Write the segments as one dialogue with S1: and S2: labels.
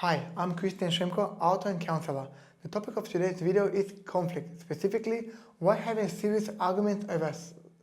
S1: Hi, I'm Christian Shemko, author and counselor. The topic of today's video is conflict, specifically why having serious arguments over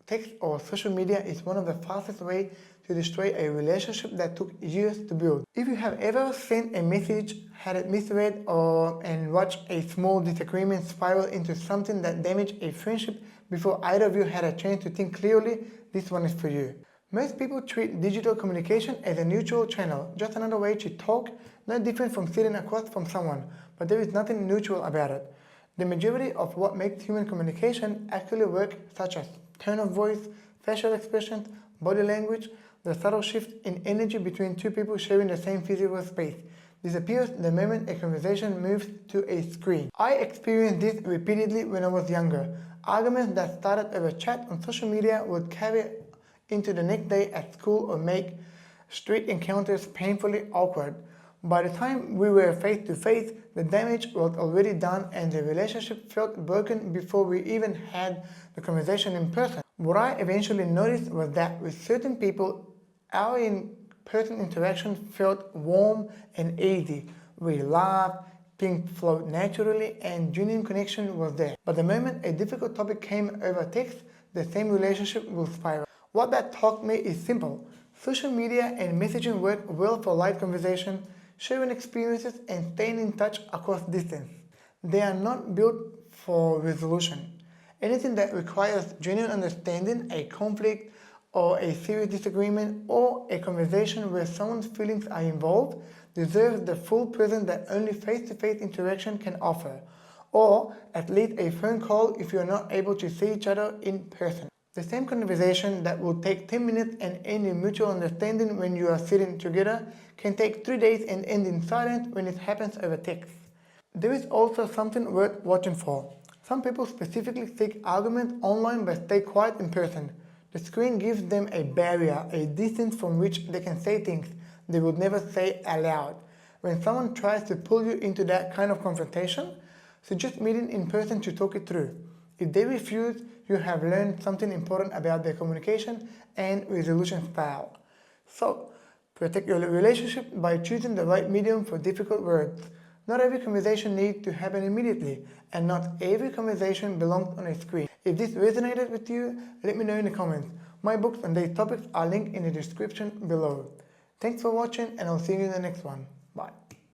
S1: text or social media is one of the fastest ways to destroy a relationship that took years to build. If you have ever sent a message, had it misread, and watched a small disagreement spiral into something that damaged a friendship before either of you had a chance to think clearly, this one is for you. Most people treat digital communication as a neutral channel, just another way to talk, no different from sitting across from someone, but there is nothing neutral about it. The majority of what makes human communication actually work, such as tone of voice, facial expressions, body language, the subtle shift in energy between two people sharing the same physical space, disappears the moment a conversation moves to a screen. I experienced this repeatedly when I was younger. Arguments that started over chat on social media would carry into the next day at school or make street encounters painfully awkward. By the time we were face to face, the damage was already done and the relationship felt broken before we even had the conversation in person. What I eventually noticed was that with certain people, our in-person interaction felt warm and easy. We laughed, things flowed naturally, and genuine connection was there. But the moment a difficult topic came over text, the same relationship will spiral. What that taught me is simple. Social media and messaging work well for light conversation, sharing experiences, and staying in touch across distance. They are not built for resolution. Anything that requires genuine understanding, a conflict, or a serious disagreement, or a conversation where someone's feelings are involved, deserves the full presence that only face-to-face interaction can offer, or at least a phone call if you are not able to see each other in person. The same conversation that will take 10 minutes and end in mutual understanding when you are sitting together can take 3 days and end in silence when it happens over text. There is also something worth watching for. Some people specifically seek arguments online but stay quiet in person. The screen gives them a barrier, a distance from which they can say things they would never say aloud. When someone tries to pull you into that kind of confrontation, suggest meeting in person to talk it through. If they refuse, you have learned something important about their communication and resolution style. So, protect your relationship by choosing the right medium for difficult words. Not every conversation needs to happen immediately, and not every conversation belongs on a screen. If this resonated with you, let me know in the comments. My books on these topics are linked in the description below. Thanks for watching, and I'll see you in the next one. Bye.